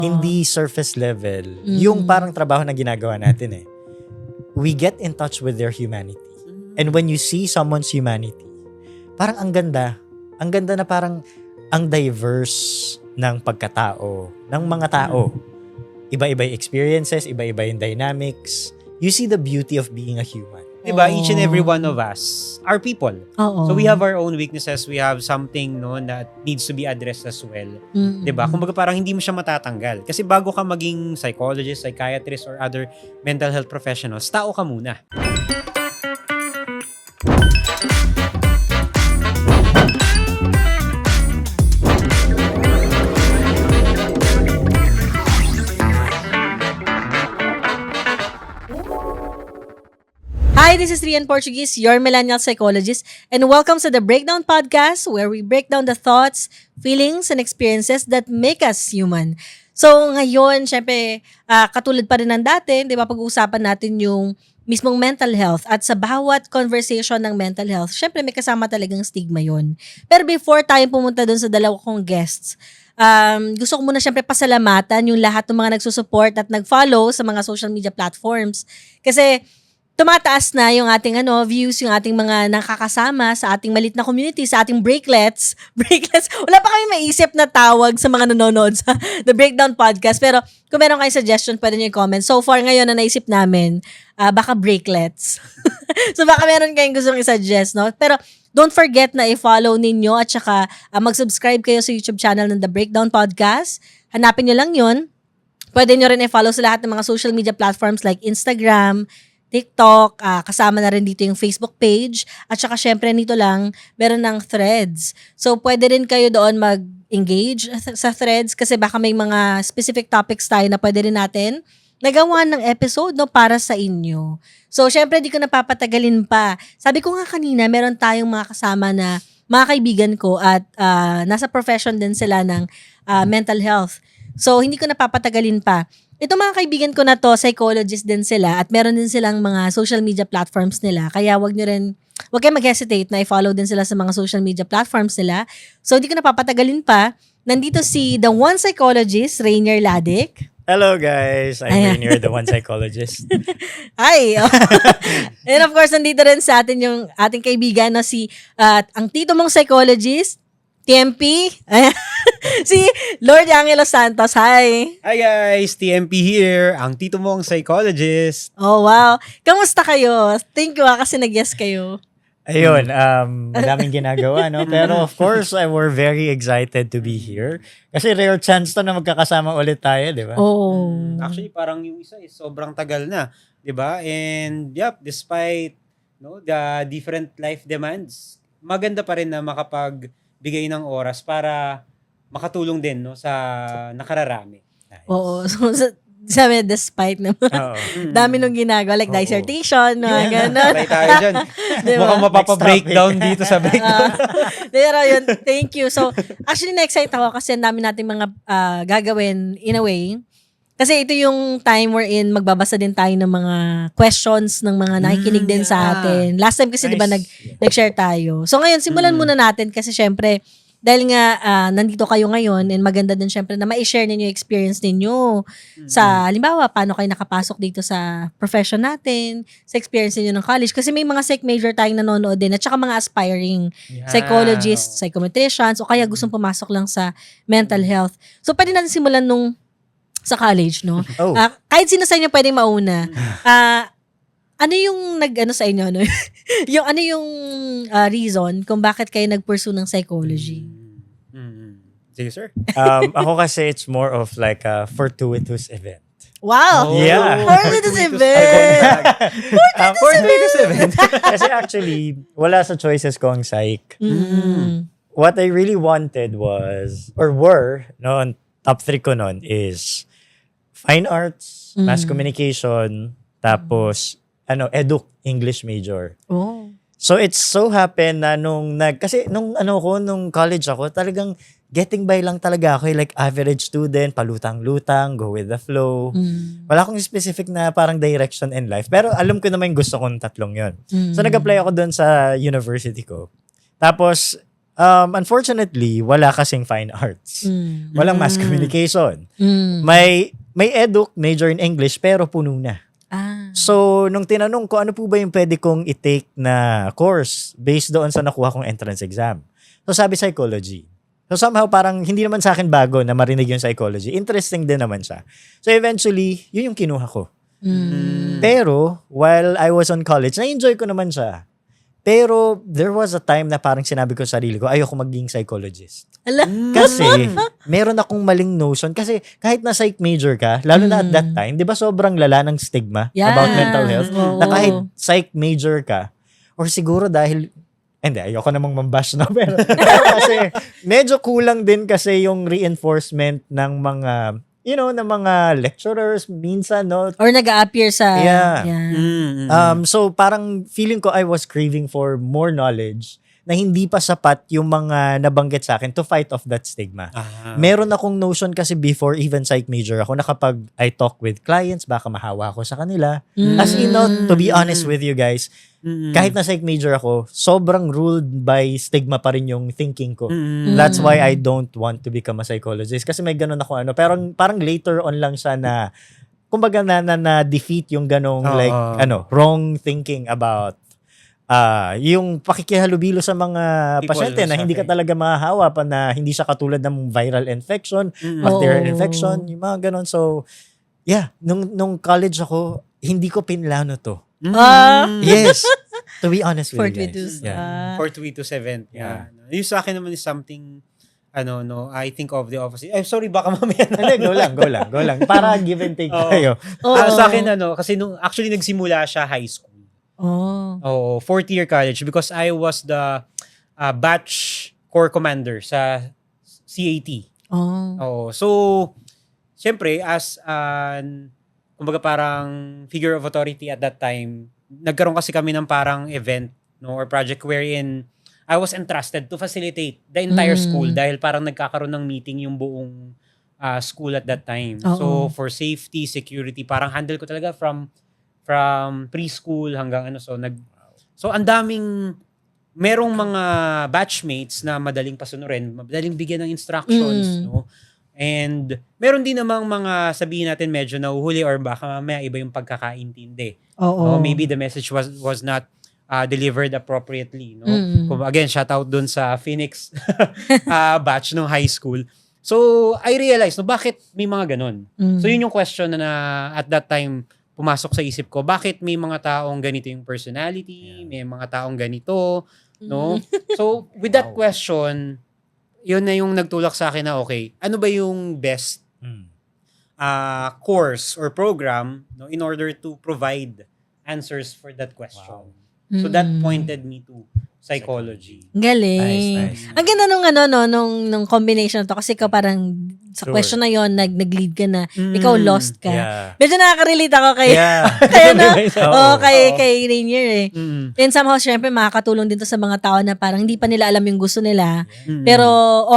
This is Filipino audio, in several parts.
Hindi surface level. Yung parang trabaho na ginagawa natin we get in touch with their humanity. And when you see someone's humanity, parang ang ganda. Ang ganda na parang ang diverse ng pagkatao, ng mga tao. Iba-iba yung experiences, iba-iba yung dynamics. You see the beauty of being a human. Diba? Each and every one of us are people. Oo. So we have our own weaknesses. We have something that needs to be addressed as well. Diba? Kumbaga parang hindi mo siya matatanggal. Kasi bago ka maging psychologist, psychiatrist, or other mental health professionals, tao ka muna. Hi, this is Rian Portuguese, your millennial psychologist, and welcome to the Breakdown Podcast, where we break down the thoughts, feelings, and experiences that make us human. So ngayon, syempre, katulad pa rin ng dati, di ba, pag-uusapan natin yung mismong mental health, at sa bawat conversation ng mental health, syempre may kasama talagang stigma yon. Pero before tayo pumunta dun sa dalawa kong guests, gusto ko muna syempre pasalamatan yung lahat ng mga nagsusupport at nag-follow sa mga social media platforms. Kasi tumataas na yung ating views, yung ating mga nakakasama sa ating malit na community, sa ating breaklets. Wala pa kami maisip na tawag sa mga nanonood sa The Breakdown Podcast. Pero kung meron kayong suggestion, pwede nyo i-comment. So far ngayon na naisip namin, baka breaklets. So baka meron kayong gustong i-suggest, no? Pero don't forget na i-follow ninyo at saka mag-subscribe kayo sa YouTube channel ng The Breakdown Podcast. Hanapin nyo lang yun. Pwede nyo rin i-follow sa lahat ng mga social media platforms like Instagram, TikTok, kasama na rin dito yung Facebook page, at saka syempre nito lang, meron ng threads. So, pwede rin kayo doon mag-engage sa threads kasi baka may mga specific topics tayo na pwede rin natin nagawa ng episode para sa inyo. So, syempre, di ko napapatagalin pa. Sabi ko nga kanina, meron tayong mga kasama na mga kaibigan ko at nasa profession din sila ng mental health. So, hindi ko napapatagalin pa. Ito mga kaibigan ko na to, psychologist din sila at meron din silang mga social media platforms nila. Kaya wag kayong mag-hesitate na i-follow din sila sa mga social media platforms nila. So, hindi ko napapatagalin pa. Nandito si The One Psychologist, Rainier Ladik. Hello guys, I'm Rainier, The One Psychologist. Hi! And of course, nandito rin sa atin yung ating kaibigan na si ang tito mong psychologist, TMP. Si Lord Angelo Santos. Hi! Hi guys! TMP here, ang tito mong psychologist. Oh, wow. Kamusta kayo? Thank you kasi nag-yes kayo. Ayun, madaming ginagawa, no? Pero of course, we're very excited to be here. Kasi rare chance to na magkakasama ulit tayo, di ba? Oh. Actually, parang yung isa is sobrang tagal na. Diba? And despite the different life demands, maganda pa rin na makapagbigay ng oras para makatulong din sa nakararami. Nice. Oo. So, sabi, despite naman. Dami nung ginagawa. Like dissertation, gano'n. Try tayo dyan. Diba? Mukhang mapapa-breakdown dito sa breakdown. Pero yun, thank you. So, actually, na-excite ako kasi ang dami nating mga gagawin in a way. Kasi ito yung time wherein magbabasa din tayo ng mga questions ng mga nakikinig din sa atin. Last time kasi, Nice. di ba, nag-share tayo. So, ngayon, simulan muna natin kasi syempre, dahil nga nandito kayo ngayon and maganda din syempre na ma-share ninyo yung experience ninyo sa, halimbawa, paano kayo nakapasok dito sa profession natin, sa experience ninyo ng college. Kasi may mga psych major tayong nanonood din at saka mga aspiring psychologists, psychometricians, o kaya gustong pumasok lang sa mental health. So, pwede natin simulan sa college, no? Oh. Kahit sino sa inyo pwedeng mauna. Ano yung sa inyo, no? yung reason kung bakit kayo nag-pursue ng psychology? Sige, sir. Ako kasi it's more of like a fortuitous event. Wow! Yeah. Fortuitous event! Fortuitous event. Kasi actually, wala sa choices ko ang psych. What I really wanted was, or were, on top 3 ko nun is fine arts, mass communication, tapos English major. Oh. So it's so happened na nung college ako, talagang getting by lang talaga ako. Like average student, palutang-lutang, go with the flow. Wala akong specific na parang direction in life. Pero alam ko naman yung gusto kong tatlong yon. So nag-apply ako doon sa university ko. Tapos, Unfortunately, wala kasing fine arts. Walang mass communication. May eduk, major in English, pero puno na. So, nung tinanong ko, ano po ba yung pwede kong i-take na course based doon sa nakuha kong entrance exam? So, sabi psychology. So, somehow parang hindi naman sa akin bago na marinig yung psychology. Interesting din naman siya. So, eventually, yun yung kinuha ko. Pero, while I was on college, na-enjoy ko naman siya. Pero, there was a time na parang sinabi ko sa sarili ko, ayoko maging psychologist. Kasi, meron akong maling notion. Kasi, kahit na psych major ka, lalo na at that time, di ba sobrang lala ng stigma about mental health? Na kahit psych major ka, or siguro dahil, hindi, ayoko namang mambash na, pero kasi, medyo kulang din kasi yung reinforcement ng mga, ng mga lecturers, minsan, no? Or nag-a-appear sa... Yeah. Mm-hmm. So, parang feeling ko I was craving for more knowledge na hindi pa sapat yung mga nabanggit sa akin to fight off that stigma. Meron akong notion kasi before even psych major ako na kapag I talk with clients, baka mahawa ako sa kanila. As in, to be honest with you guys, kahit na psych major ako, sobrang ruled by stigma pa rin yung thinking ko. That's why I don't want to become a psychologist. Kasi may ganun ako pero parang later on lang siya na kumbaga na defeat yung ganong wrong thinking about yung pakikihalubilo sa mga pasyente na hindi ka talaga mahahawa pa na hindi siya katulad ng viral infection, bacterial infection, yung mga ganon. So, yeah, nung college ako, hindi ko pinlano to. Yes. To be honest with you guys. Fortuitous event. Yeah. Yung sa akin naman is something, I think of the opposite. Sorry, baka mamaya na. Hindi, go lang. Para give and take tayo. Sa akin, kasi actually nagsimula siya high school. Fourth year college because I was the batch corps commander sa CAT. So, syempre, as kumbaga parang figure of authority at that time, nagkaroon kasi kami ng parang event or project wherein I was entrusted to facilitate the entire school dahil parang nagkakaroon ng meeting yung buong school at that time. So, for safety, security, parang handle ko talaga from preschool hanggang so ang daming merong mga batchmates na madaling pasunurin, madaling bigyan ng instructions, no? And meron din namang mga sabihin natin medyo nahuhuli or baka mamaya iba yung pagkakaintindi. Maybe the message was not delivered appropriately, no? Again, shout out dun sa Phoenix batch ng high school. So I realized bakit may mga ganun. So yun yung question na at that time pumasok sa isip ko, bakit may mga taong ganito yung personality, may mga taong ganito, no? So, with that question, yun na yung nagtulak sa akin na, okay, ano ba yung best course or program in order to provide answers for that question? So, that pointed me to psychology. Galing. Nice. Ang ganda nung combination to kasi ikaw parang sa question na yon nag-lead ka na ikaw lost ka. Yeah. Medyo nakaka-relate ako kay kay Rainier And somehow syempre makakatulong din to sa mga tao na parang hindi pa nila alam yung gusto nila. Pero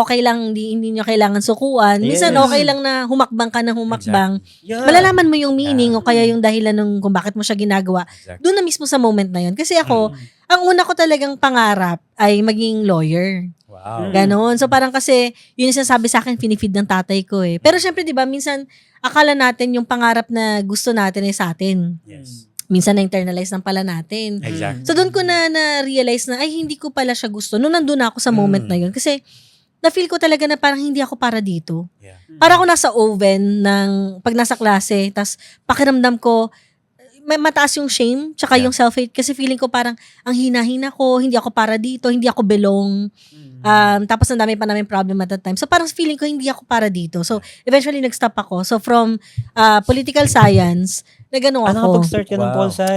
okay lang hindi nyo kailangan sukuan. Minsan okay lang na humakbang ka ng humakbang. Exactly. Yeah. Malalaman mo yung meaning o kaya yung dahilan ng kung bakit mo siya ginagawa. Doon na mismo sa moment na yon. Kasi ako ang una ko talagang pangarap ay maging lawyer. Wow. Ganon. So parang kasi, yun yung sinasabi sa akin, finifeed ng tatay ko eh. Pero syempre, di ba, minsan, akala natin yung pangarap na gusto natin ay sa atin. Yes. Minsan na-internalize lang pala natin. Exactly. So doon ko na-realize na, ay, hindi ko pala siya gusto. Noon nandun ako sa moment na yun. Kasi, na-feel ko talaga na parang hindi ako para dito. Yeah. Para ako nasa oven ng, pag nasa klase, tas pakiramdam ko, may mataas yung shame tsaka yung self-hate kasi feeling ko parang ang hina-hina ko, hindi ako para dito, hindi ako belong. Tapos ang dami pa namin problem at that time. So parang feeling ko hindi ako para dito. So eventually nag-stop ako. So from political science, nagano ako. Nakapag-start ka ng Pol Sci.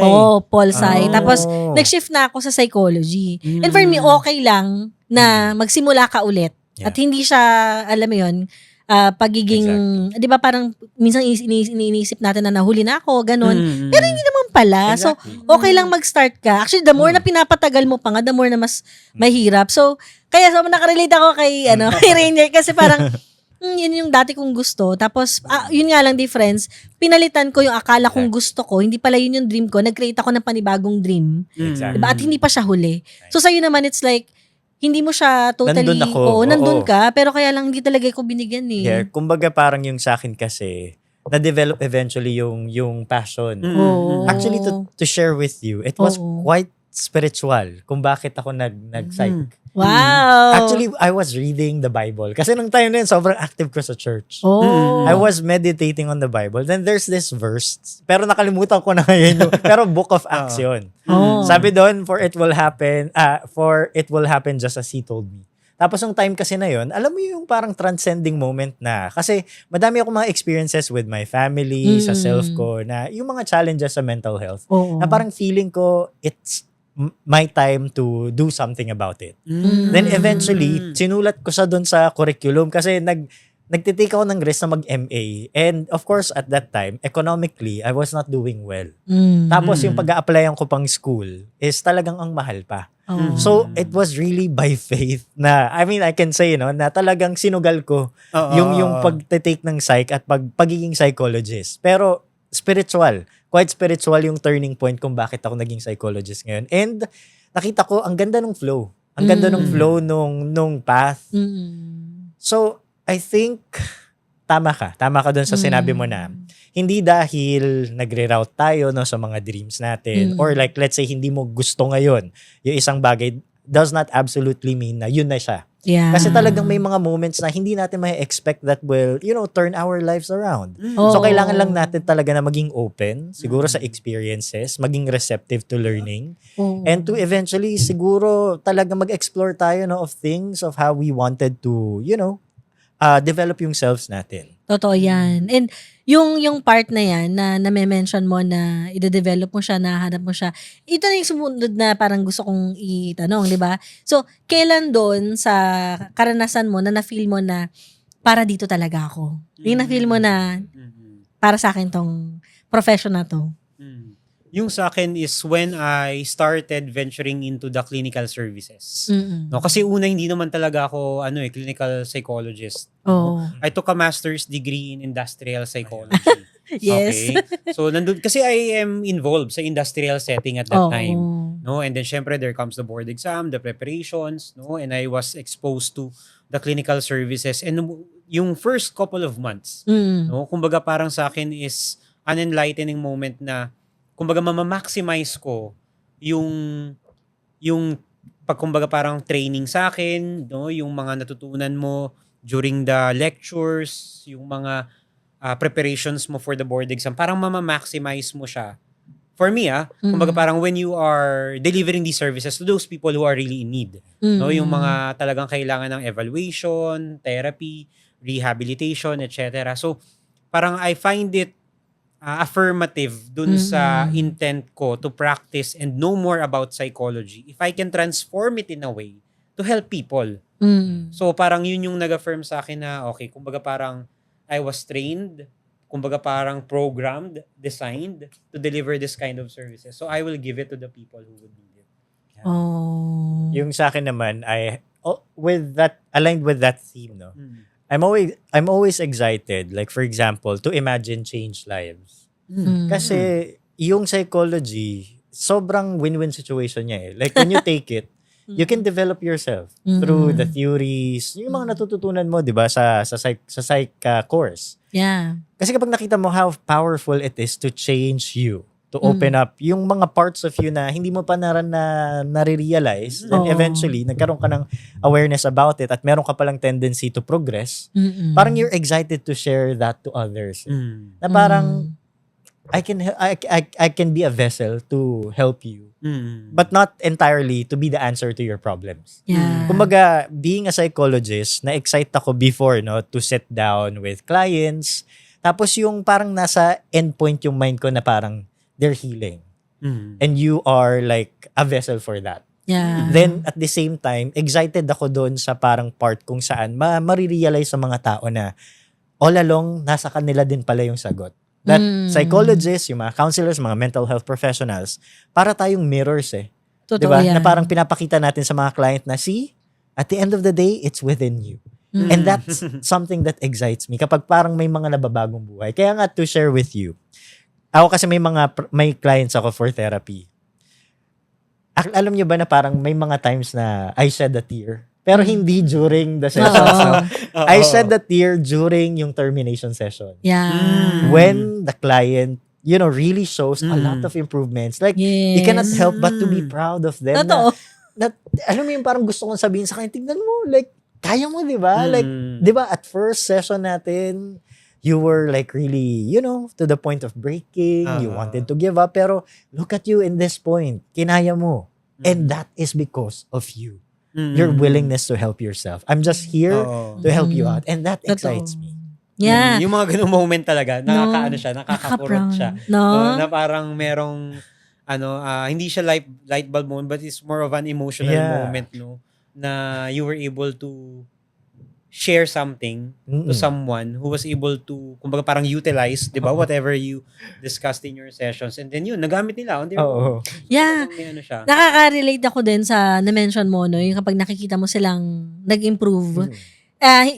Pol Sci. Tapos nag-shift na ako sa psychology. And for me, okay lang na magsimula ka ulit. At hindi siya, alam mo yun, pagiging, di ba parang minsan iniisip natin na nahuli na ako, ganun. Pero hindi naman pala. Exactly. So, okay lang mag-start ka. Actually, the more na pinapatagal mo pa nga, the more na mas mahirap. So, kaya nakarelate ako kay, kay Rainier kasi parang, yun yung dati kong gusto. Tapos, yun nga lang difference, pinalitan ko yung akala kong gusto ko, hindi pala yun yung dream ko. Nag-create ako ng panibagong dream. Exactly. Diba? At hindi pa siya huli. So, sa'yo naman, it's like, hindi mo siya totally, Nandun ako, oo, nandun oo. ka, pero kaya lang hindi talaga ako binigyan eh. Yeah, kumbaga parang yung sa akin kasi, na-develop eventually yung passion. Oo. Actually, to share with you, it was Oo. quite spiritual kung bakit ako nag-psych. Wow. Actually, I was reading the Bible. Kasi nung time na yun, sobrang active ko sa church. oh. I was meditating on the Bible. Then there's this verse, pero nakalimutan ko na ngayon. Pero Book of Acts yun. Oh. Sabi doon, for it will happen just as He told me. Tapos yung time kasi na yun, alam mo yung parang transcending moment na. Kasi madami akong mga experiences with my family, sa self ko, na yung mga challenges sa mental health. Oo. Na parang feeling ko, it's my time to do something about it. Then eventually, sinulat ko siya doon sa curriculum kasi nagtitake ako ng risk na mag-MA. And of course, at that time, economically, I was not doing well. Tapos yung pag-a-applyan ko pang school is talagang ang mahal pa. Oh. So, it was really by faith na, I mean, I can say, no, na talagang sinugal ko yung pag-take ng psych at pagiging psychologist. Pero, quite spiritual yung turning point kung bakit ako naging psychologist ngayon. And, nakita ko, ang ganda ng flow. Ang ganda ng flow nung path. So, I think, tama ka dun sa sinabi mo na, hindi dahil nagre-route tayo no, sa mga dreams natin, or like, let's say, hindi mo gusto ngayon, yung isang bagay, does not absolutely mean na yun na siya. Yeah. Kasi talagang may mga moments na hindi natin may expect that will, turn our lives around. So, kailangan lang natin talaga na maging open, siguro sa experiences, maging receptive to learning, and to eventually, siguro, talaga mag-explore tayo no, of things, of how we wanted to, develop yung selves natin. Totoo yan. And yung part na yan na name-mention mo na i-develop mo siya, nahanap mo siya, ito na yung sumunod na parang gusto kong itanong, di ba? So, kailan doon sa karanasan mo na na-feel mo na para dito talaga ako? Yung na-feel mo na para sa akin tong profession na to? Yung sa akin is when I started venturing into the clinical services. No, kasi una hindi naman talaga ako clinical psychologist. Oh. I took a master's degree in industrial psychology. Yes. Okay. So nandun kasi I am involved sa industrial setting at that Oo. time. No, and then syempre there comes the board exam, the preparations, no, and I was exposed to the clinical services, and yung first couple of months, no, kumbaga parang sa akin is an enlightening moment na kumbaga mama-maximize ko yung kumbaga parang training sa akin, no, yung mga natutunan mo during the lectures, yung mga preparations mo for the board exam, parang mama-maximize mo siya. For me, kumbaga parang when you are delivering these services to those people who are really in need, no, yung mga talagang kailangan ng evaluation, therapy, rehabilitation, etc. So, parang I find it affirmative dun sa intent ko to practice and know more about psychology if I can transform it in a way to help people. So parang yun yung nag-affirm sa akin na okay, kumbaga parang I was trained, kumbaga parang programmed, designed to deliver this kind of services. So I will give it to the people who would need it. Yeah. Oh. Yung sa akin naman, aligned with that theme, no? I'm always excited, like for example, to imagine change lives. Kasi yung psychology, sobrang win-win situation niya eh. Like when you take it, you can develop yourself through the theories, yung mga natututunan mo, 'di ba, sa psych course. Yeah. Kasi kapag nakita mo how powerful it is to change you, to open up yung mga parts of you na hindi mo pa nare-realize, then eventually, nagkaroon ka ng awareness about it at meron ka palang tendency to progress, parang you're excited to share that to others. Na parang, I can be a vessel to help you, but not entirely to be the answer to your problems. Yeah. Kumbaga, being a psychologist, na-excite ako before, no, to sit down with clients, tapos yung parang nasa endpoint yung mind ko na parang, they're healing. And you are like a vessel for that. Yeah. Then, at the same time, excited ako doon sa parang part kung saan marirealize sa mga tao na all along, nasa kanila din pala yung sagot. That psychologists, yung mga counselors, mga mental health professionals, para tayong mirrors eh. Totoo diba? yan. Na parang pinapakita natin sa mga client na, see, at the end of the day, it's within you. And that's something that excites me kapag parang may mga nababagong buhay. Kaya nga to share with you, ako kasi may clients ako for therapy. Alam niyo ba na parang may mga times na I shed a tear? Pero hindi during the sessions. Oo. No? I shed a tear during yung termination session. Yeah. When the client, really shows a lot of improvements. Like, you cannot Yes. help but to be proud of them. Totoo. Alam mo yung parang gusto kong sabihin sa kanya, tignan mo, like, kaya mo, di ba? Like, di ba, at first session natin, you were like really, to the point of breaking, you wanted to give up, pero look at you in this point, kinaya mo. And that is because of you. Your willingness to help yourself. I'm just here to help you out. And that excites me. Yeah. Yung mga ganung moment talaga, nakakakurot siya. No? Na parang merong, hindi siya light bulb moment, but it's more of an emotional moment, no? Na you were able to share something to someone who was able to, kumbaga parang utilize, di ba, whatever you discussed in your sessions. And then yun, nagamit nila on their own. Yeah. May siya. Nakaka-relate ako din sa na-mention mo, no? Yung kapag nakikita mo silang nag-improve.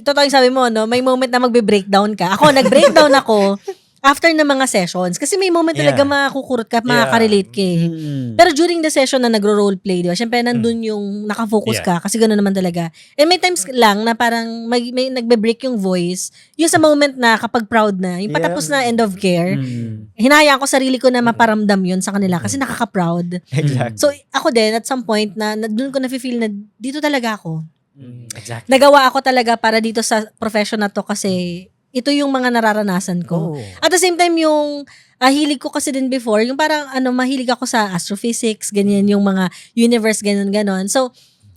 Totoo yung sabi mo, no? May moment na magbe-breakdown ka. Ako, nag-breakdown ako after ng mga sessions. Kasi may moment talaga makukurot ka, makaka-relate ka eh. Pero during the session na nagro-roleplay, di ba? Siyempre, nandun yung nakafocus ka. Kasi gano'n naman talaga. And may times lang na parang may nagbe-break yung voice. Yung sa moment na kapag proud na, yung patapos na end of care, hinahayaan ko sarili ko na maparamdam yun sa kanila kasi nakaka-proud. Exactly. So, ako din, at some point, na doon ko na-feel na dito talaga ako. Exactly. Nagawa ako talaga para dito sa profession na to kasi ito yung mga nararanasan ko. At the same time, yung hilig ko kasi din before, yung parang mahilig ako sa astrophysics, ganyan yung mga universe, ganon. So,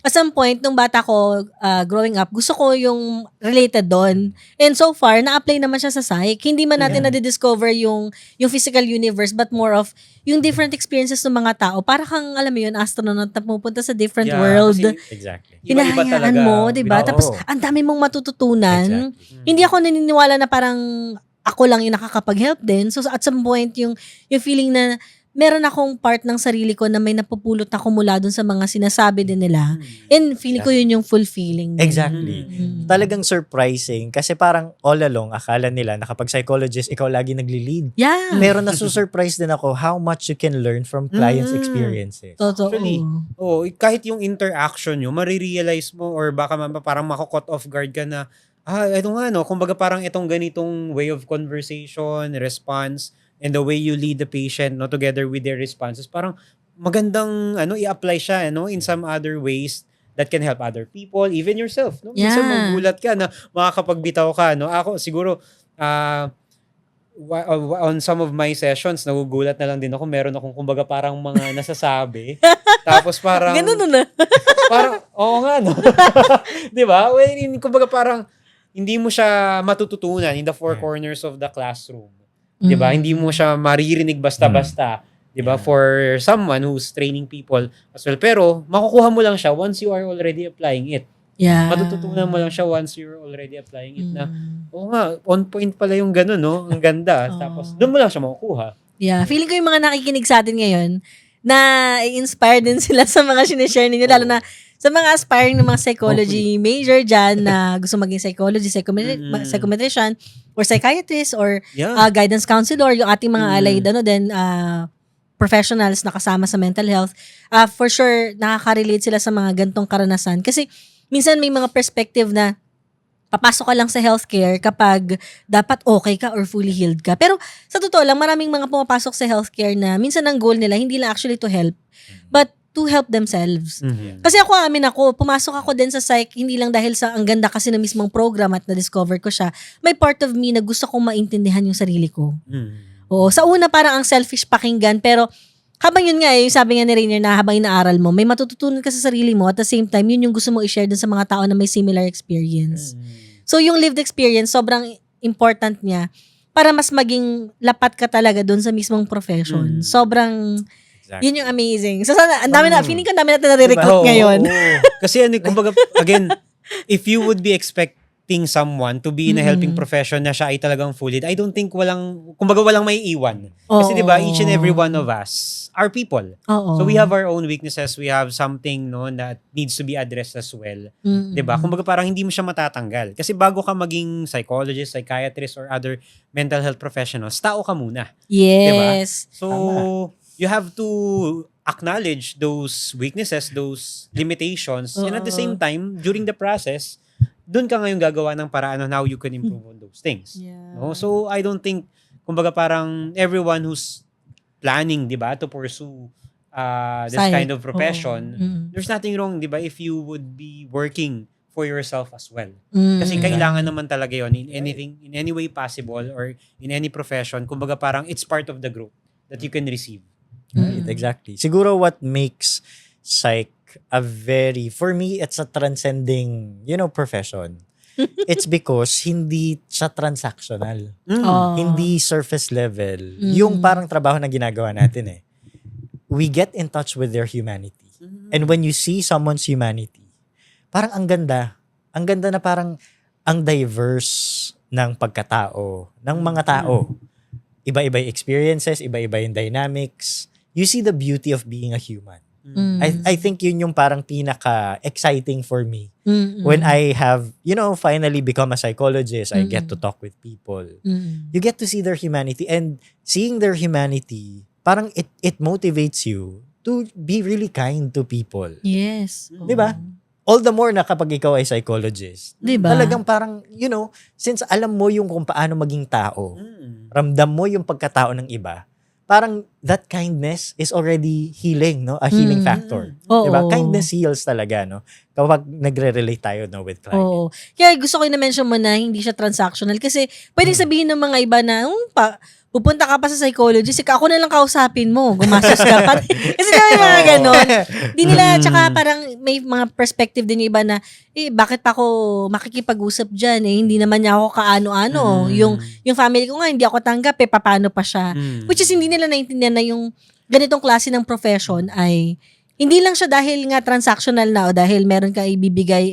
at some point, nung bata ko, growing up, gusto ko yung related doon. And so far, na-apply naman siya sa psych. Hindi man natin na-discover yung physical universe, but more of yung different experiences ng mga tao. Para kang, alam mo yun, astronaut na pupunta sa different world. Exactly. Iba-iba Hinahayaan talaga. mo, diba? Oo. Tapos, ang dami mong matututunan. Exactly. Hindi ako naniniwala na parang ako lang yung nakakapag-help din. So, at some point, yung feeling na meron akong part ng sarili ko na may napupulot ako mula dun sa mga sinasabi din nila. And feeling ko yun yung fulfilling. Exactly. Talagang surprising kasi parang all along, akala nila na kapag psychologist, ikaw lagi nagli-lead. Yeah. Pero nasusurprise din ako how much you can learn from clients' experiences. Totoo. Actually, kahit yung interaction nyo, marirealize mo or baka parang mako-caught off guard ka na, ito nga, no? Kumbaga parang itong ganitong way of conversation, response, and the way you lead the patient, no, together with their responses, parang magandang i-apply siya, in some other ways that can help other people, even yourself, no? Minsan magugulat ka na makakapagbitaw ka, no? Ako siguro on some of my sessions, nagugulat na lang din ako, meron akong kumbaga parang mga nasasabi. Tapos parang Ganun na. parang oo nga, no. 'Di ba? Well, kumbaga parang hindi mo siya matututunan in the four corners of the classroom. 'Di ba? Hindi mo siya maririnig basta-basta, 'di ba? For someone who's training people as well. Pero makukuha mo lang siya once you are already applying it. Yeah. Matututunan mo lang siya once you're already applying it na, oo nga, on point pala yung gano'n, no? Ang ganda. Tapos doon mo lang siya makukuha. Yeah. Feeling ko yung mga nakikinig sa atin ngayon na i-inspire din sila sa mga sinishare ninyo, lalo na sa mga aspiring ng mga psychology major dyan na gusto maging psychologist, psychometrician, or psychiatrist, or guidance counselor, yung ating mga allied professionals na kasama sa mental health. For sure, nakaka-relate sila sa mga gantong karanasan. Kasi minsan may mga perspective na papasok ka lang sa healthcare kapag dapat okay ka or fully healed ka. Pero sa totoo lang, maraming mga pumapasok sa healthcare na minsan ang goal nila, hindi lang actually to help, but to help themselves. Kasi ako, pumasok ako din sa psych, hindi lang dahil sa ang ganda kasi na mismong program at na-discover ko siya. May part of me na gusto kong maintindihan yung sarili ko. Oo, sa una parang ang selfish pakinggan, pero habang yun nga, yung sabi nga ni Rainier na habang inaaral mo, may matututunan ka sa sarili mo at the same time, yun yung gusto mo i-share dun sa mga tao na may similar experience. So yung lived experience, sobrang important niya para mas maging lapat ka talaga dun sa mismong profession. Sobrang yun yung amazing. So sana, ang dami na, feeling ko ang dami natin na-recruit ngayon. Kasi kumbaga, again, if you would be expecting someone to be in a helping profession na siya ay talagang fully, I don't think kumbaga walang may iwan. Kasi diba, each and every one of us are people. So we have our own weaknesses, we have something that needs to be addressed as well. Diba? Kumbaga parang hindi mo siya matatanggal. Kasi bago ka maging psychologist, psychiatrist, or other mental health professionals, tao ka muna. Yes. Diba? So, you have to acknowledge those weaknesses, those limitations, and at the Oo. same time, during the process, doon ka ngayon gagawa ng paraan on how you can improve on those things. Yeah. No? So, I don't think, kumbaga parang everyone who's planning, di ba, to pursue this Psych. kind of profession, Oo. there's nothing wrong, di ba, if you would be working for yourself as well. Mm. Kasi kailangan naman talaga yon in anything, in any way possible or in any profession. Kumbaga parang it's part of the growth that you can receive. Right, exactly. Siguro what makes psych for me, it's a transcending, profession. It's because hindi siya transactional. Oh. Hindi surface level. Yung parang trabaho na ginagawa natin we get in touch with their humanity. And when you see someone's humanity, parang ang ganda. Ang ganda na parang ang diverse ng pagkatao, ng mga tao. Iba-iba yung experiences, iba-iba yung dynamics. You see the beauty of being a human. I think yun yung parang pinaka-exciting for me. When I have, finally become a psychologist, I get to talk with people. You get to see their humanity. And seeing their humanity, parang it motivates you to be really kind to people. Yes. Di ba? All the more na kapag ikaw ay psychologist. Di ba? Talagang parang, since alam mo yung kung paano maging tao, ramdam mo yung pagkatao ng iba, parang that kindness is already healing, no? A healing factor. Oo. Diba? Kindness heals talaga, no? Kapag nagre-relate tayo, no, with client. Oo. Kaya gusto ko yung na-mention mo na hindi siya transactional kasi pwedeng sabihin ng mga iba na pupunta ka pa sa psychologist, ako na lang kausapin mo, gumastos ka pa. Kasi may mga ganon. Di nila, tsaka parang may mga perspective din yung iba na, bakit pa ako makikipag-usap dyan? Hindi naman niya ako kaano-ano. Yung family ko nga, hindi ako tanggap, paano pa siya? Which is, hindi nila naintindihan na yung ganitong klase ng profession ay, hindi lang siya dahil nga transactional na o dahil meron ka ibibigay,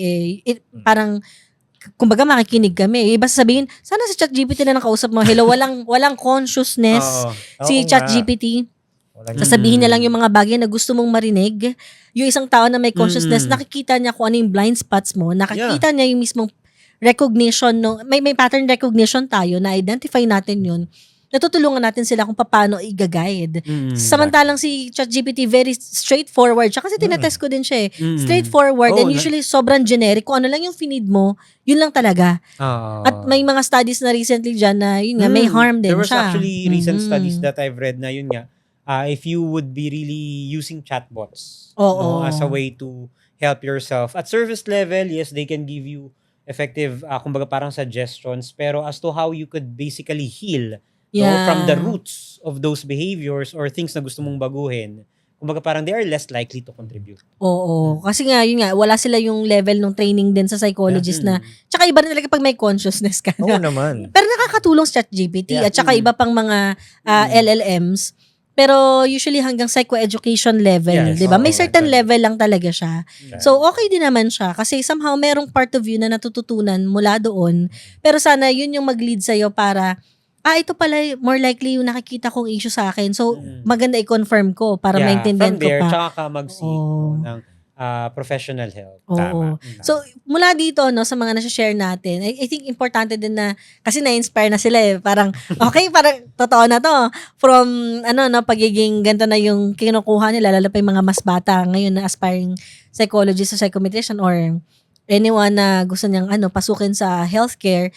parang, kumbaga makikinig kami. Iba sabihin, sana si ChatGPT na nakausap mo. Hello, walang consciousness si Oo nga. ChatGPT. Sasabihin niya lang yung mga bagay na gusto mong marinig. Yung isang tao na may consciousness, nakikita niya kung ano yung blind spots mo. Nakikita niya yung mismong recognition. May pattern recognition tayo na identify natin yun. Natutulungan natin sila kung paano i-guide. Samantalang si ChatGPT very straightforward siya kasi tinetest ko din siya straightforward and usually sobrang generic. Kung ano lang yung finid mo, yun lang talaga. At may mga studies na recently dyan na yun nga, may harm din There was siya. actually recent studies that I've read na yun nga, if you would be really using chatbots as a way to help yourself. At service level, yes, they can give you effective, kumbaga parang suggestions, pero as to how you could basically heal from the roots of those behaviors or things na gusto mong baguhin, kumbaga parang they are less likely to contribute. Oo. Kasi nga, yun nga, wala sila yung level ng training din sa psychologist na, tsaka iba rin talaga pag may consciousness ka. Oo naman. Pero nakakatulong sa ChatGPT at tsaka iba pang mga LLMs. Pero usually hanggang psychoeducation level, Yes. 'di ba? May Oo, certain exactly. level lang talaga siya. So okay din naman siya kasi somehow merong part of you na natututunan mula doon. Pero sana yun yung mag-lead sa para ito pala more likely yung nakikita kong issue sa akin. So maganda i-confirm ko para maintindihan from ko there, pa. tsaka ka mag-seek ng professional help. Oo. Tama. So, mula dito, sa mga nasa-share natin, I think importante din na, kasi na-inspire na sila Parang, okay, parang totoo na to. From, pagiging ganito na yung kinukuha nila, lalo pa yung mga mas bata ngayon na aspiring psychologist or psychometrician or anyone na gusto niyang pasukin sa healthcare.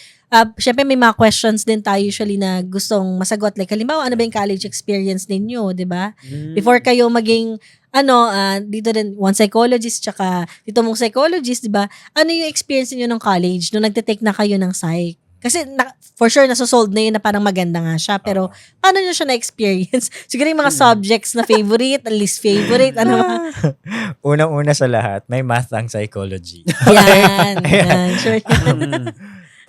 Syempre may mga questions din tayo usually na gustong masagot. Like, halimbawa, ano ba yung college experience ninyo, di ba? Before kayo maging dito din, one psychologist, tsaka dito mong psychologist, di ba? Ano yung experience niyo ng college nung nagte-take na kayo ng psych? Kasi for sure, nasosolve na yun na parang maganda nga siya. Pero, paano nyo siya na-experience? Siguro yung mga subjects na favorite, least favorite, ano ba? Unang-una sa lahat, may math ang psychology. Yan. Sure.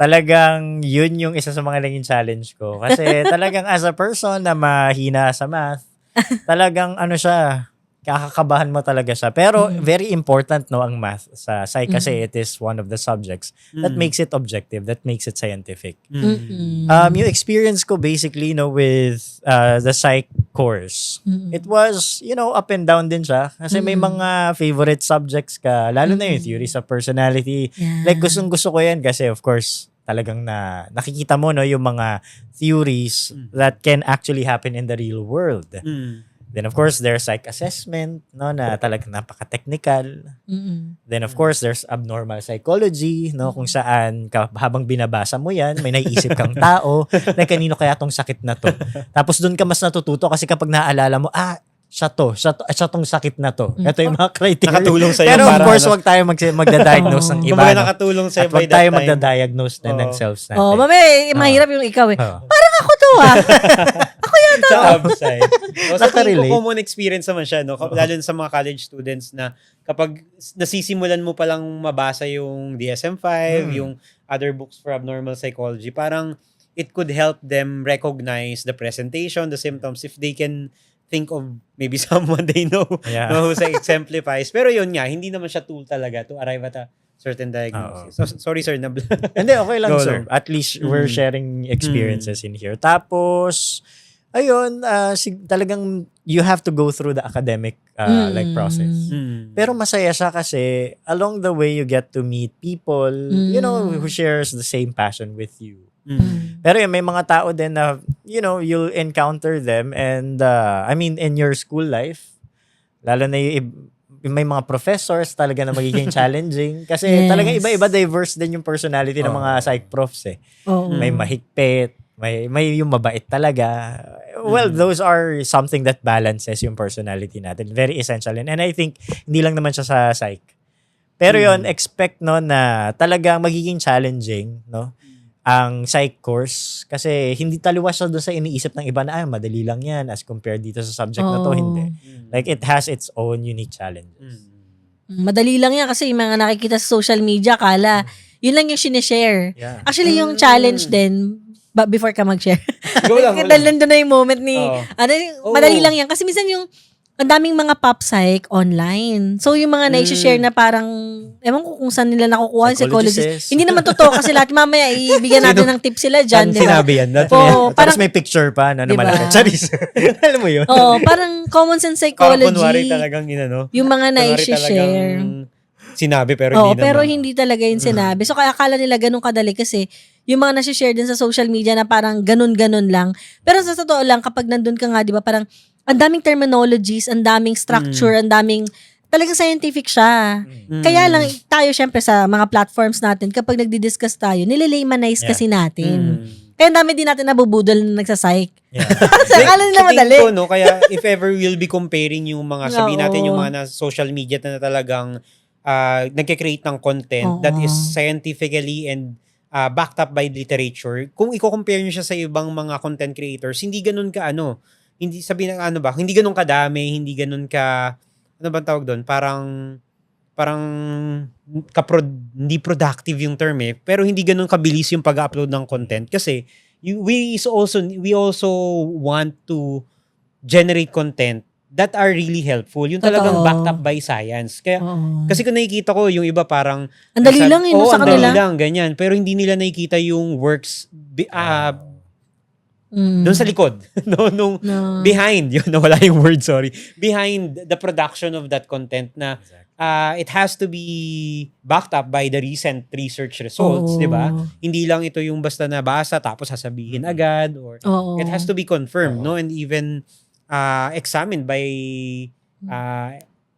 Talagang yun yung isa sa mga naging challenge ko. Kasi talagang as a person na mahina sa math, talagang siya, kakakabahan mo talaga siya. Pero very important ang math sa psych kasi it is one of the subjects that makes it objective, that makes it scientific. Yung experience ko basically with the psych course, it was, up and down din siya. Kasi may mga favorite subjects ka, lalo na yung theories of personality. Yeah. Like gustong-gusto ko yan kasi of course, talagang nakikita mo yung mga theories that can actually happen in the real world. Then of course, there's psych assessment, no, na talagang napaka-technical. Mm-mm. Then of course, there's abnormal psychology, no, kung saan habang binabasa mo yan, may naiisip kang tao na kanino kaya tong sakit na to. Tapos doon ka mas natututo kasi kapag naaalala mo, siya tong sakit na to. Ito yung mga criteria. Nakatulong sa'yo Pero of para course, ano. wag tayo magda-diagnose ng iba. Kumbaga No? nakatulong sa'yo At by wag tayo that time. magda-diagnose na ng Oo. selves natin. Oh, mamaya, mahirap yung ikaw eh. Oo. Parang ako to Sa upside. Sa tingin Nakarelate. ko, common experience naman siya, no? Lalo na sa mga college students na kapag nasisimulan mo palang mabasa yung DSM-5, yung other books for abnormal psychology, parang it could help them recognize the presentation, the symptoms, if they can think of maybe someone they know, Yeah. no, who exemplifies. Pero yun nga, hindi naman siya tool talaga to arrive at a certain diagnosis. So, sorry sir, Hindi, okay lang Go, sir. Lord. At least we're sharing experiences in here. Tapos, ayun, talagang you have to go through the academic like process. Pero masaya siya kasi along the way you get to meet people, you know, who shares the same passion with you. Pero yun, may mga tao din na, you know, you'll encounter them and, I mean, in your school life, lalo na may mga professors talaga na magiging challenging kasi Yes. talagang iba-iba diverse din yung personality ng mga psych profs eh. Oo. May mahigpit, may yung mabait talaga. Well, those are something that balances yung personality natin. Very essential. And I think, hindi lang naman siya sa psych. Pero yun, expect no na talagang magiging challenging, no? Ang psych course. Kasi hindi taliwas siya doon sa iniisip ng iba na, madali lang yan as compared dito sa subject na to. Oo. Hindi. Like, it has its own unique challenges. Madali lang yan kasi yung mga nakikita sa social media, kala, yun lang yung sinishare. Yeah. Actually, yung challenge din, before ka mag-share. Go lang, go lang. Dahil nandun na yung moment ni, Oo. madali lang yan. Kasi minsan yung, ang daming mga pop psych online. So, yung mga na-share na parang, ewan ko kung saan nila nakukuha, psychologist. Psychologists. Hindi naman totoo kasi lahat mamaya ibigyan natin ng tips sila dyan, Saan di ba? sinabi yan? Oo, Tapos parang, may picture pa na Diba? malaki. Charis. Alam mo yun? oh, parang common sense Parang kunwari psychology. talagang Yung mga kunwari na-share. sinabi pero Oo, hindi pero naman. hindi talaga yung sinabi. So, kaya akala nila ganun kadali kasi yung mga nasi-share din sa social media na parang ganun-ganun lang. Pero sa totoo lang, kapag nandun ka nga, di ba, parang ang daming terminologies, ang daming structure, ang daming, talagang scientific siya. Kaya lang, tayo syempre sa mga platforms natin, kapag nagdi-discuss tayo, nililaymanize kasi natin. Kaya ang dami din natin nabubudol na nagsasayik. Yeah. Sa akala nila madali. Ko, no, kaya if ever we'll be comparing yung mga, sabihin natin yung mga na social media na talagang nagke-create ng content that is scientifically and backed up by literature, kung i-compare nyo siya sa ibang mga content creators, hindi ganun ka hindi sabihin ng hindi ganun kadami, hindi ganun ka, ano bang tawag doon? Parang hindi productive yung term pero hindi ganun kabilis yung pag-upload ng content kasi we also want to generate content that are really helpful. Yung talagang Totoo. backed up by science. Kaya, Oo. kasi kung nakikita ko, yung iba parang Ang dali lang yun sa ang kanila. dali lang, ganyan. Pero hindi nila nakikita yung works Mm. doon sa likod. No. Behind, yun, nawala yung word, sorry. Behind the production of that content na it has to be backed up by the recent research results, di ba? Hindi lang ito yung basta nabasa tapos sasabihin agad or Oo. it has to be confirmed, no? And even examined by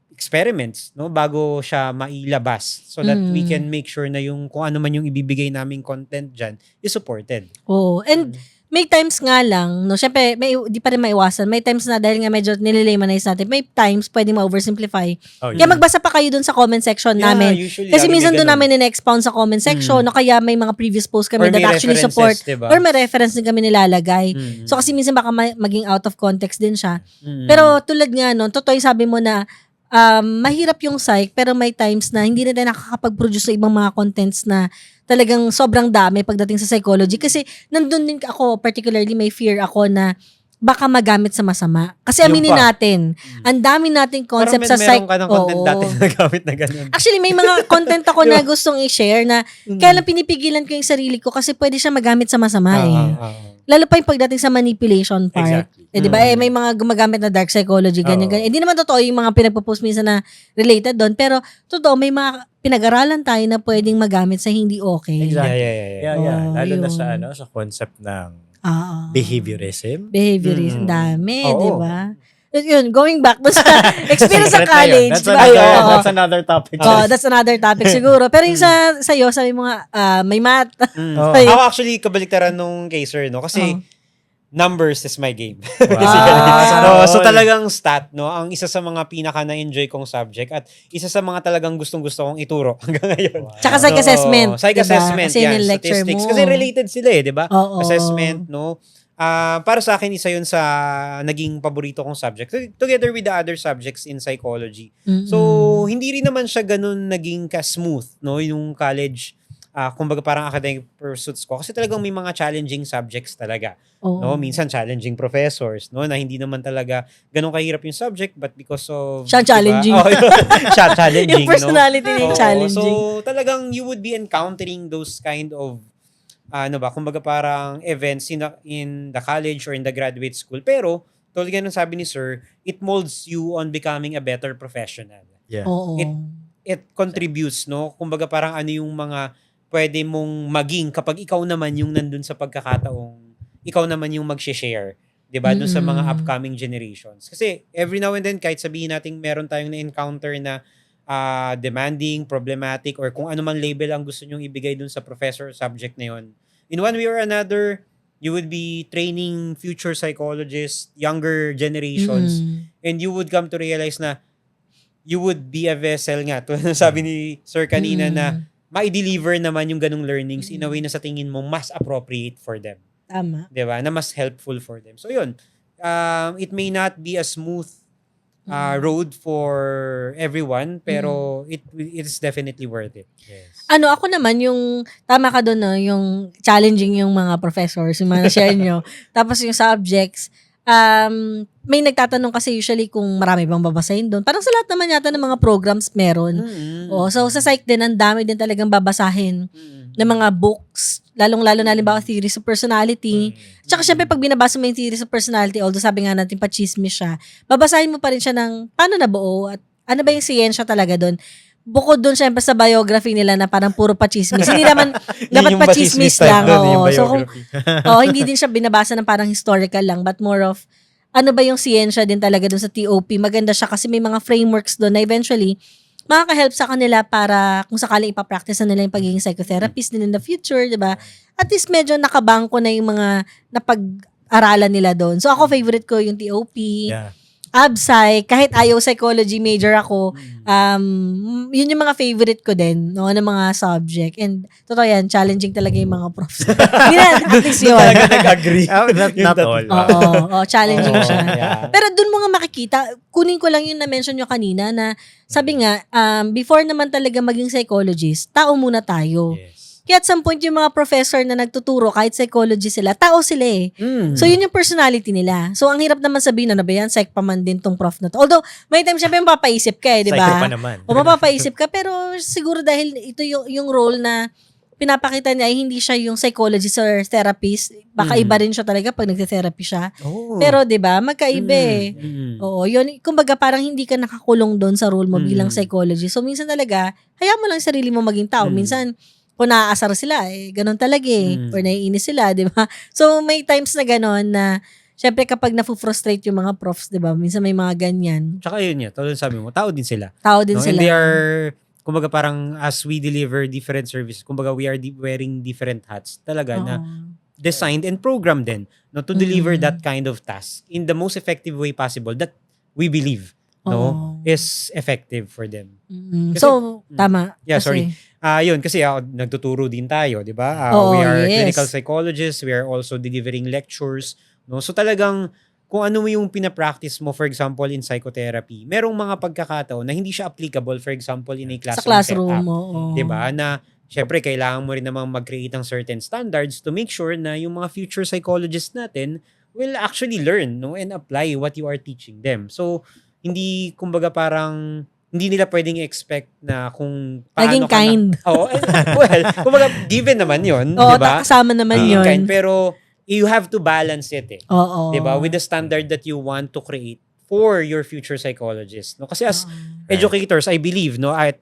experiments, no? Bago siya mailabas so that we can make sure na yung kung ano man yung ibibigay naming content dyan is supported. Oo. And may times nga lang, no, syempre, di pa rin maiwasan. May times na dahil nga medyo nililaymanize natin, may times pwede ma-oversimplify. Oh, Kaya magbasa pa kayo dun sa comment section namin. Usually, Kasi lagi minsan may doon ganun. namin in-expound sa comment section, no, kaya may mga previous posts kami Or that may actually references, support. diba? Or may reference din kami nilalagay. So kasi minsan baka maging out of context din siya. Pero tulad nga nun, totoo yung sabi mo na mahirap yung psych, pero may times na hindi na tayo nakakapag-produce ng ibang mga contents na talagang sobrang dami pagdating sa psychology. Kasi nandun din ako, particularly may fear ako na baka magamit sa masama. Kasi Yung aminin pa. natin, ang dami nating concept sa meron psych. ka ng content Oo. dati na nagamit na ganun. Actually, may mga content ako na gustong i-share na kaya lang pinipigilan ko yung sarili ko kasi pwede siya magamit sa masama Lalo pa yung pagdating sa manipulation part. Exactly. Eh, di ba? May mga gumagamit na dark psychology, ganyan, ganyan. Hindi naman totoo yung mga pinagpo-post minsan na related doon. Pero, totoo, may mga pinag-aralan tayo na pwedeng magamit sa hindi okay. Exactly. Yeah. Yeah. Oh, Lalo na yun. sa concept ng Ah. behaviorism. Behaviorism. Dami, Oo. di ba? yun, going back dun sa experience sa Secret na yun. college. That's, diba? another, Oo. that's another topic. That's another topic siguro. Pero yung sa'yo, sabi mo nga, may math. Oh. Ay, Ako actually, kabaliktaran nung kay sir, no? Kasi, numbers is my game. Wow. So talagang stat, no? Ang isa sa mga pinaka na-enjoy kong subject at isa sa mga talagang gustong-gusto kong ituro hanggang ngayon. Tsaka psych assessment. Psych diba? assessment, Kasi yan. yung lecture Statistics. mo. Kasi related sila di ba? Oo. Assessment, no? Para sa akin, isa yun sa naging paborito kong subject. Together with the other subjects in psychology. Mm-mm. So, hindi rin naman siya ganun naging ka-smooth, no? Yung college, kumbaga parang academic pursuits ko. Kasi talagang may mga challenging subjects talaga. Oo. No, minsan challenging professors, no, na hindi naman talaga ganun kahirap yung subject but because of Siya challenging. Diba? Siya challenging, Yung personality niya yung Oo, challenging. So talagang you would be encountering those kind of kumbaga parang events in the college or in the graduate school. Pero tulad nga ng sabi ni sir, it molds you on becoming a better professional. Yeah. Oo. It contributes, no? Kumbaga parang ano yung mga pwede mong maging kapag ikaw naman yung nandun sa pagkakataong ikaw naman yung mag-share, 'di ba, dun sa mga upcoming generations. Kasi every now and then kahit sabihin natin meron tayong na-encounter na demanding, problematic or kung ano man label ang gusto nyong ibigay dun sa professor subject na yun. In one way or another, you would be training future psychologists, younger generations, and you would come to realize na you would be a vessel nga. Tulad ng sabi ni Sir kanina na ma-deliver naman yung ganung learnings in a way na sa tingin mo mas appropriate for them. Tama. Diba? Na mas helpful for them. So yun, it may not be a smooth road for everyone, pero it is definitely worth it. Yes. Ano, ako naman yung, tama ka doon, no, yung challenging yung mga professors, yung mga share nyo. Tapos yung subjects, may nagtatanong kasi usually kung marami bang babasahin doon. Parang sa lahat naman yata ng mga programs meron. Oh, so sa psych din, ang dami din talagang babasahin ng mga books, lalong-lalo na halimbawa theories of personality. Tsaka syempre pag binabasa mo yung theories of personality, although sabi nga natin pa-chismis siya, babasahin mo pa rin siya ng paano nabuo at ano ba yung siyensya talaga doon. Bukod doon syempre sa biography nila na parang puro pa-chismis. Hindi naman dapat Yung pa-chismis type lang. doon, yung Oo. So kung biography. hindi din siya binabasa ng parang historical lang, but more of ano ba yung siyensya din talaga doon sa TOP. Maganda siya kasi may mga frameworks doon na eventually makaka-help sa kanila para kung sakaling ipapractice na nila yung pagiging psychotherapist din in the future, di ba? At least medyo nakabangko na yung mga napag-aralan nila doon. So ako favorite ko yung TOP, Yeah. AbSpsy, kahit ayaw psychology major ako, yun yung mga favorite ko din, no, ng mga subject. And totoo yan, challenging talaga yung mga profs. Hindi na, at least yun. Talaga nag-agree. Not all. Oo, challenging siya. Yeah. Pero dun mo nga makikita, kunin ko lang yung na-mention nyo kanina na sabi nga, before naman talaga maging psychologist, tao muna tayo. Yes. Kaya at some point yung mga professor na nagtuturo, kahit psychology sila, tao sila eh. So yun yung personality nila. So ang hirap naman sabihin, ano ba yan, psych pa man din tong prof na to. Although, may time syempre mapapaisip ka eh, di ba? Psycho pa naman. O mapapaisip ka, pero siguro dahil ito yung role na pinapakita niya ay hindi siya yung psychologist or therapist. Baka iba rin siya talaga pag nagte-therapy siya. Oh. Pero 'di ba, magkaiba eh. Oo, yun kumbaga parang hindi ka nakakulong doon sa role mo bilang psychologist. So minsan talaga, hayaan mo lang sarili mo maging tao. Minsan kung naaasar sila, ganun talaga eh. Or naiinis sila, 'di ba? So may times na ganun na syempre kapag nafu-frustrate yung mga profs, 'di ba? Minsan may mga ganyan. Tsaka yun yan, tulad sabi mo, tao din sila. Tao din No? sila. And they are, kumbaga parang as we deliver different services, kumbaga we are wearing different hats talaga na designed and programmed din no, to deliver that kind of task in the most effective way possible that we believe is effective for them. Kasi- So, tama. Yeah, Kasi- sorry. Yun, kasi nagtuturo din tayo, di ba? Oo, We are yes. clinical psychologists, we are also delivering lectures. No? So talagang, kung ano yung pinapractice mo, for example, in psychotherapy, merong mga pagkakataon na hindi siya applicable, for example, in a Sa classroom, classroom setup. mo. Diba? Na, syempre, kailangan mo rin namang mag-create ng certain standards to make sure na yung mga future psychologists natin will actually learn, no, and apply what you are teaching them. So, hindi, kumbaga parang, hindi nila pwedeng expect na kung paano Naging ka kind. Oo. Well, kumbaga, given naman yun, Oo, di ba? kasama naman Being yun. kind, pero you have to balance it eh. Oo. Diba? With the standard that you want to create for your future psychologist. No? Kasi as educators, I believe, no, I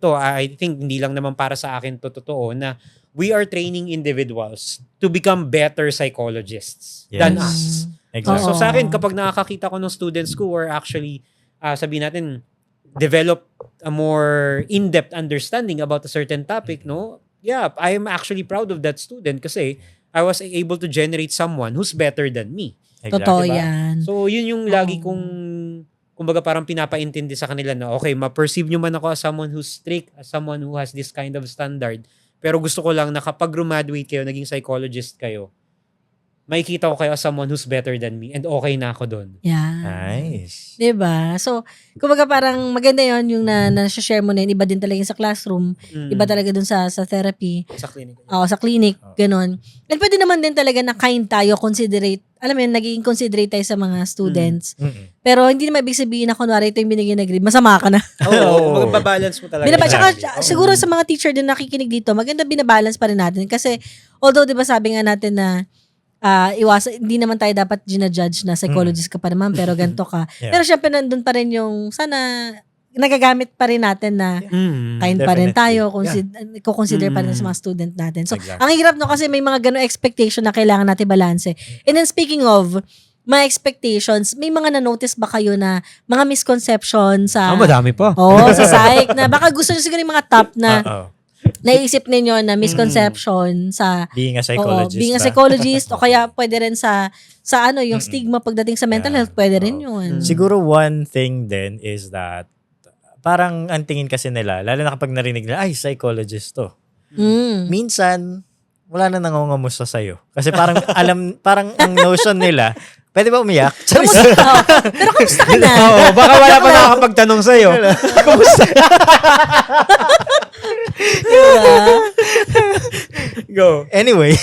think hindi lang naman para sa akin to totoo na we are training individuals to become better psychologists than us. Exactly. So sa akin, kapag nakakakita ko ng students ko who are actually, sabihin natin, develop a more in-depth understanding about a certain topic, no? Yeah, I am actually proud of that student kasi I was able to generate someone who's better than me. Totoo Diba? yan. So, yun yung lagi kong, kumbaga parang pinapaintindi sa kanila na, okay, ma-perceive nyo man ako as someone who's strict, as someone who has this kind of standard, pero gusto ko lang na kapag graduate kayo, naging psychologist kayo, makikita ko kayo as someone who's better than me and okay na ako doon. Yeah. Nice. Diba? So, kumbaga parang maganda yon yung na-share mo na yun. Iba din talaga yung sa classroom. Iba talaga dun sa therapy. Sa clinic. Oo, sa clinic. Ganun. And pwede naman din talaga na kind tayo, considerate. Alam mo yun, naging considerate tayo sa mga students. Pero hindi naman ibig sabihin na kunwari ito yung binigyan na grade, masama ka na. Oo, magbabalance mo talaga. Tsaka siguro sa mga teacher din nakikinig dito, maganda binabalance pa rin natin. Kasi although 'di ba sabi nga natin na hindi naman tayo dapat ginajudge na psychologist ka pa naman pero ganito ka. Yeah. Pero syempre nandun pa rin yung sana nagagamit pa rin natin na kind pa rin tayo, consider pa rin sa mga student natin. So, Exactly. ang hirap no kasi may mga ganong expectation na kailangan natin balance. And then speaking of mga expectations, may mga na-notice ba kayo na mga misconception sa madami pa. sa psych na baka gusto nyo siguro yung mga top na Oo. naisip ninyo na misconception sa Being a psychologist. being a psychologist o kaya pwede rin sa yung stigma pagdating sa mental health, pwede rin yun. Siguro one thing din is that parang ang tingin kasi nila, lalo na kapag narinig nila, ay, psychologist to. Minsan, wala na nangungamusta sa'yo. Kasi parang parang ang notion nila, pwede ba umiyak? Pero kamusta ka na? Oo, baka wala pa nakakapagtanong sa'yo. Diba? Go. Anyway.